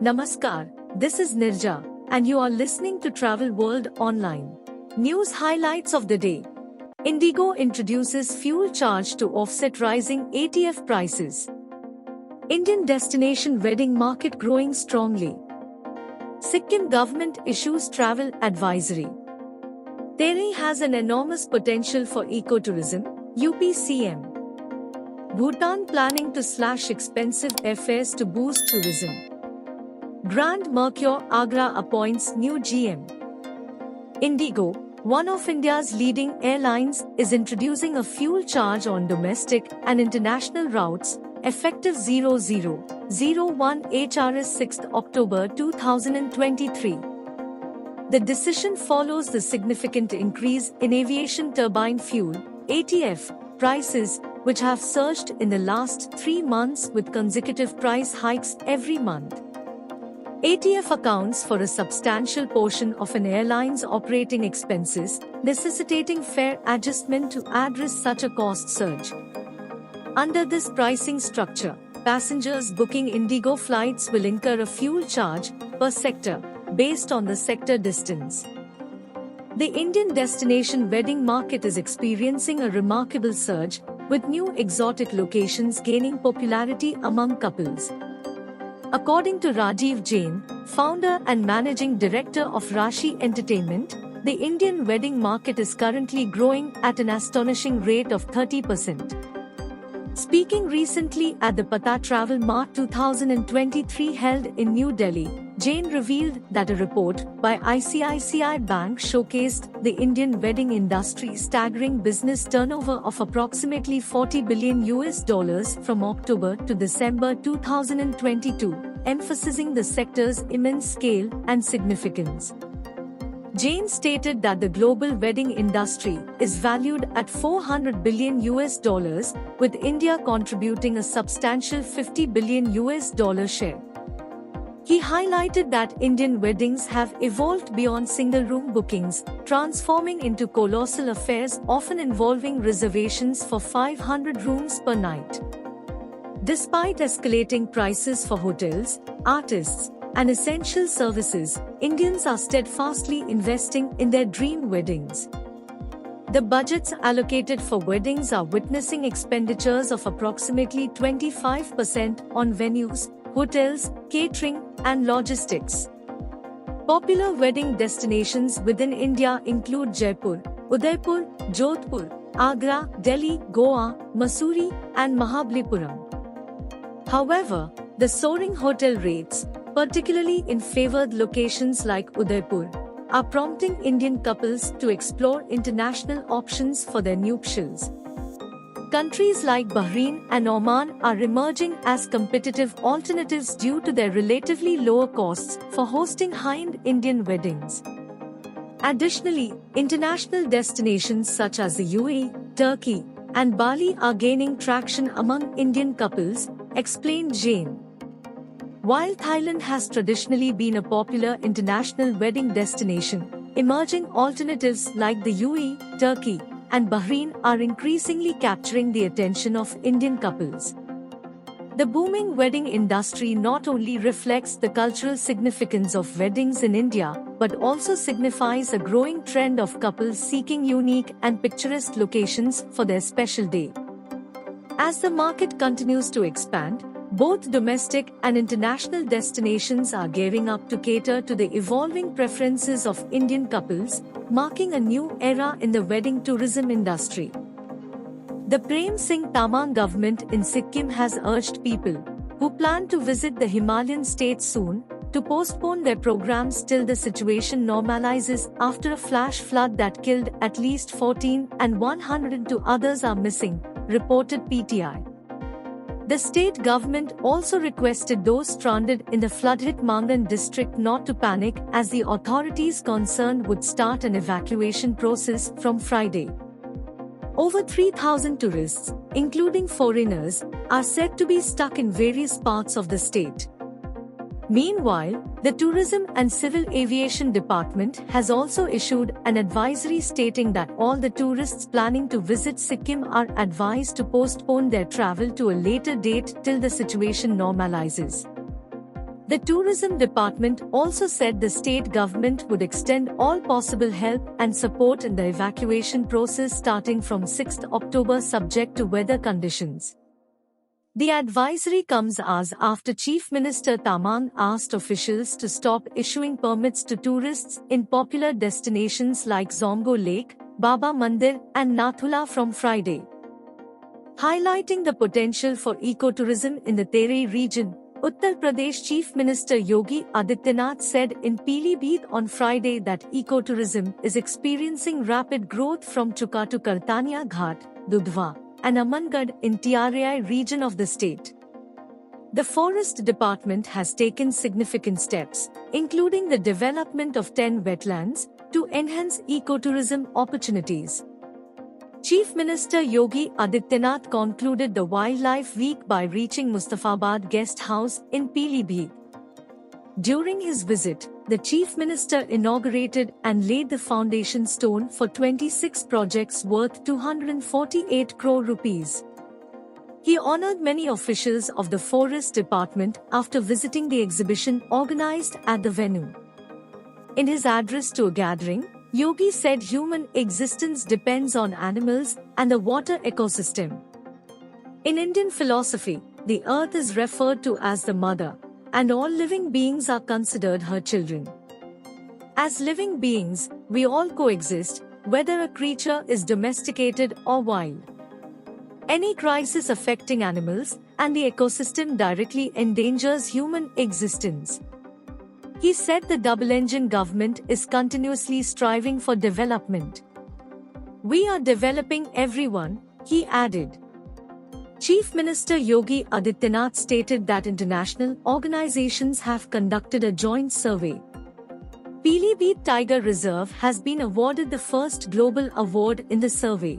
Namaskar, this is Nirja, and you are listening to Travel World Online. News highlights of the day. Indigo introduces fuel charge to offset rising ATF prices. Indian destination wedding market growing strongly. Sikkim government issues travel advisory. Tehri has an enormous potential for ecotourism, UP CM. Bhutan planning to slash expensive airfares to boost tourism. Grand Mercure Agra appoints new GM. Indigo, one of India's leading airlines, is introducing a fuel charge on domestic and international routes, effective 0001 HRS 6 October 2023. The decision follows the significant increase in aviation turbine fuel (ATF) prices, which have surged in the last 3 months with consecutive price hikes every month. ATF accounts for a substantial portion of an airline's operating expenses, necessitating fare adjustment to address such a cost surge. Under this pricing structure, passengers booking Indigo flights will incur a fuel charge per sector, based on the sector distance. The Indian destination wedding market is experiencing a remarkable surge, with new exotic locations gaining popularity among couples. According to Rajiv Jain, founder and managing director of Rashi Entertainment, the Indian wedding market is currently growing at an astonishing rate of 30%. Speaking recently at the Pata Travel Mart 2023 held in New Delhi, Jain revealed that a report by ICICI Bank showcased the Indian wedding industry's staggering business turnover of approximately $40 billion from October to December 2022, emphasizing the sector's immense scale and significance. Jain stated that the global wedding industry is valued at $400 billion, with India contributing a substantial $50 billion share. He highlighted that Indian weddings have evolved beyond single-room bookings, transforming into colossal affairs often involving reservations for 500 rooms per night. Despite escalating prices for hotels, artists, and essential services, Indians are steadfastly investing in their dream weddings. The budgets allocated for weddings are witnessing expenditures of approximately 25% on venues, hotels, catering, and logistics. Popular wedding destinations within India include Jaipur, Udaipur, Jodhpur, Agra, Delhi, Goa, Mussoorie, and Mahabalipuram. However, the soaring hotel rates, particularly in favored locations like Udaipur, are prompting Indian couples to explore international options for their nuptials. Countries like Bahrain and Oman are emerging as competitive alternatives due to their relatively lower costs for hosting high-end Indian weddings. Additionally, international destinations such as the UAE, Turkey, and Bali are gaining traction among Indian couples, explained Jain. While Thailand has traditionally been a popular international wedding destination, emerging alternatives like the UAE, Turkey, and Bahrain are increasingly capturing the attention of Indian couples. The booming wedding industry not only reflects the cultural significance of weddings in India, but also signifies a growing trend of couples seeking unique and picturesque locations for their special day. As the market continues to expand, both domestic and international destinations are gearing up to cater to the evolving preferences of Indian couples, marking a new era in the wedding tourism industry. The Prem Singh Tamang government in Sikkim has urged people who plan to visit the Himalayan state soon to postpone their programs till the situation normalizes after a flash flood that killed at least 14 and 102 others are missing, reported PTI. The state government also requested those stranded in the flood-hit Mangan district not to panic, as the authorities concerned would start an evacuation process from Friday. Over 3,000 tourists, including foreigners, are said to be stuck in various parts of the state. Meanwhile, the Tourism and Civil Aviation Department has also issued an advisory stating that all the tourists planning to visit Sikkim are advised to postpone their travel to a later date till the situation normalizes. The tourism department also said the state government would extend all possible help and support in the evacuation process starting from 6 October subject to weather conditions. The advisory comes hours after Chief Minister Tamang asked officials to stop issuing permits to tourists in popular destinations like Zomgo Lake, Baba Mandir and Nathula from Friday. Highlighting the potential for ecotourism in the Terai region, Uttar Pradesh Chief Minister Yogi Adityanath said in Pilibhit on Friday that ecotourism is experiencing rapid growth from Chuka to Kartania Ghat, Dudhwa, and Amangarh in Terai region of the state. The Forest Department has taken significant steps, including the development of 10 wetlands, to enhance ecotourism opportunities. Chief Minister Yogi Adityanath concluded the Wildlife Week by reaching Mustafabad Guest House in Pilibhit. During his visit, the Chief Minister inaugurated and laid the foundation stone for 26 projects worth 248 crore rupees. He honored many officials of the Forest Department after visiting the exhibition organized at the venue. In his address to a gathering, Yogi said human existence depends on animals and the water ecosystem. In Indian philosophy, the earth is referred to as the mother, and all living beings are considered her children. As living beings, we all coexist, whether a creature is domesticated or wild. Any crisis affecting animals and the ecosystem directly endangers human existence. He said the double-engine government is continuously striving for development. We are developing everyone, he added. Chief Minister Yogi Adityanath stated that international organizations have conducted a joint survey. Pilibhit Tiger Reserve has been awarded the first global award in the survey.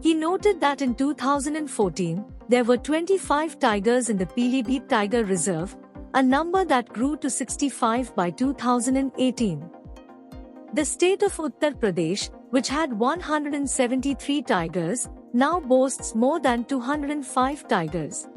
He noted that in 2014, there were 25 tigers in the Pilibhit Tiger Reserve, a number that grew to 65 by 2018. The state of Uttar Pradesh, which had 173 tigers, now boasts more than 205 tigers.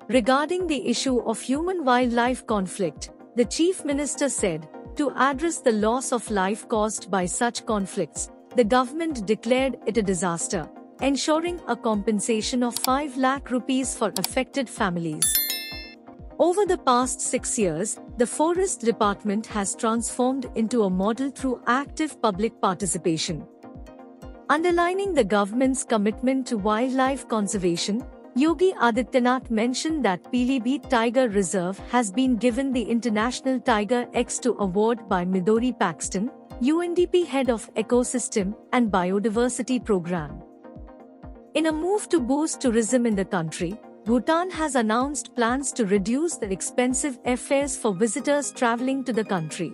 Regarding the issue of human-wildlife conflict, the Chief Minister said, to address the loss of life caused by such conflicts, the government declared it a disaster, ensuring a compensation of 5 lakh rupees for affected families. Over the past 6 years, the Forest Department has transformed into a model through active public participation. Underlining the government's commitment to wildlife conservation, Yogi Adityanath mentioned that Pilibhit Tiger Reserve has been given the International Tiger X2 Award by Midori Paxton, UNDP Head of Ecosystem and Biodiversity Program. In a move to boost tourism in the country, Bhutan has announced plans to reduce the expensive airfares for visitors traveling to the country.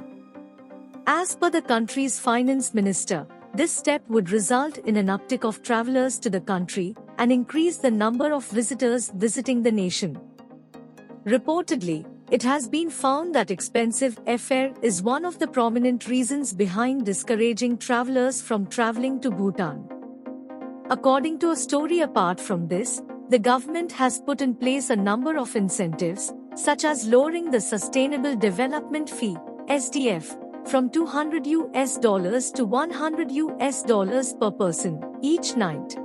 As per the country's finance minister, this step would result in an uptick of travelers to the country and increase the number of visitors visiting the nation. Reportedly, it has been found that expensive airfare is one of the prominent reasons behind discouraging travelers from traveling to Bhutan. According to a story apart from this, the government has put in place a number of incentives, such as lowering the Sustainable Development Fee, SDF, from $200 to $100 per person, each night.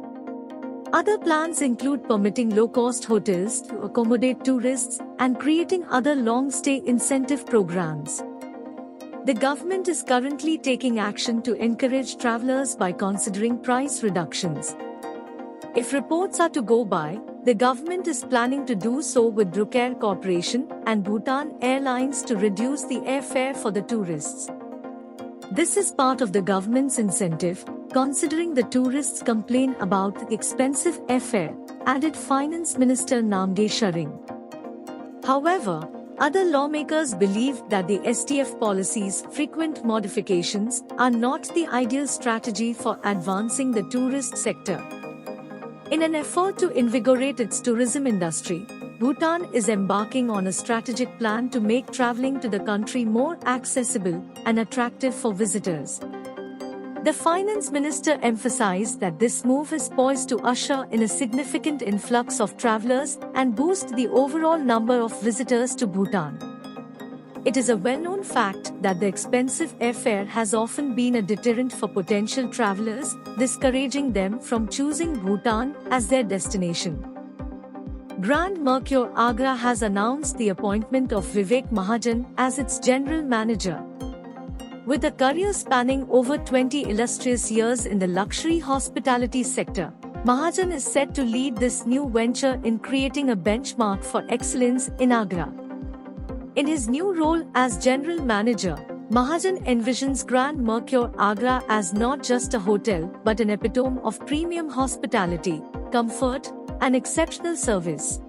Other plans include permitting low-cost hotels to accommodate tourists and creating other long-stay incentive programs. The government is currently taking action to encourage travelers by considering price reductions. If reports are to go by, the government is planning to do so with Druk Air Corporation and Bhutan Airlines to reduce the airfare for the tourists. This is part of the government's incentive, considering the tourists complain about the expensive airfare, added Finance Minister Namge Sharing. However, other lawmakers believe that the STF policy's frequent modifications are not the ideal strategy for advancing the tourist sector. In an effort to invigorate its tourism industry, Bhutan is embarking on a strategic plan to make traveling to the country more accessible and attractive for visitors. The finance minister emphasized that this move is poised to usher in a significant influx of travelers and boost the overall number of visitors to Bhutan. It is a well-known fact that the expensive airfare has often been a deterrent for potential travelers, discouraging them from choosing Bhutan as their destination. Grand Mercure Agra has announced the appointment of Vivek Mahajan as its general manager. With a career spanning over 20 illustrious years in the luxury hospitality sector, Mahajan is set to lead this new venture in creating a benchmark for excellence in Agra. In his new role as general manager, Mahajan envisions Grand Mercure Agra as not just a hotel but an epitome of premium hospitality, comfort, and exceptional service.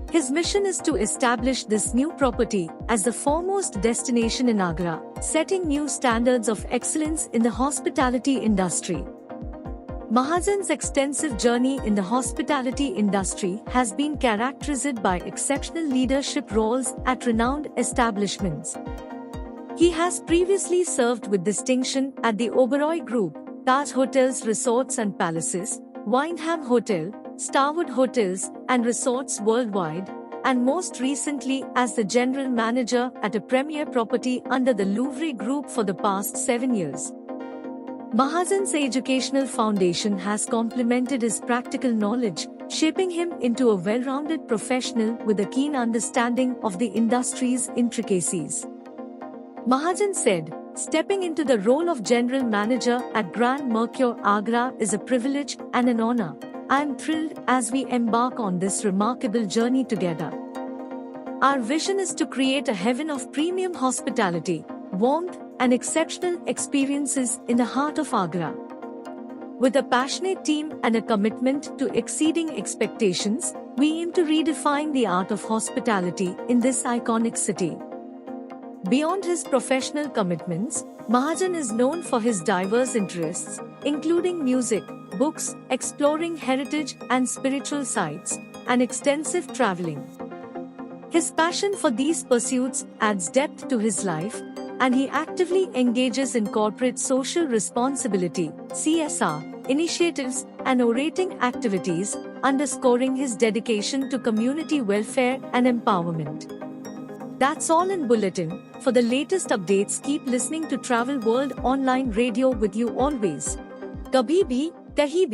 His mission is to establish this new property as the foremost destination in Agra, setting new standards of excellence in the hospitality industry. Mahajan's extensive journey in the hospitality industry has been characterized by exceptional leadership roles at renowned establishments. He has previously served with distinction at the Oberoi Group, Taj Hotels Resorts and Palaces, Windham Hotel, Starwood Hotels and Resorts Worldwide, and most recently as the general manager at a premier property under the Louvre Group for the past 7 years. Mahajan's educational foundation has complemented his practical knowledge, shaping him into a well-rounded professional with a keen understanding of the industry's intricacies. Mahajan said, "Stepping into the role of general manager at Grand Mercure Agra is a privilege and an honor. I am thrilled as we embark on this remarkable journey together. Our vision is to create a heaven of premium hospitality, warmth, and exceptional experiences in the heart of Agra. With a passionate team and a commitment to exceeding expectations, we aim to redefine the art of hospitality in this iconic city." Beyond his professional commitments, Mahajan is known for his diverse interests, including music, books, exploring heritage and spiritual sites, and extensive traveling. His passion for these pursuits adds depth to his life, and he actively engages in corporate social responsibility (CSR) initiatives and orating activities, underscoring his dedication to community welfare and empowerment. That's all in Bulletin. For the latest updates, keep listening to Travel World Online Radio with you always. Kabhi bhi, kahi bhi.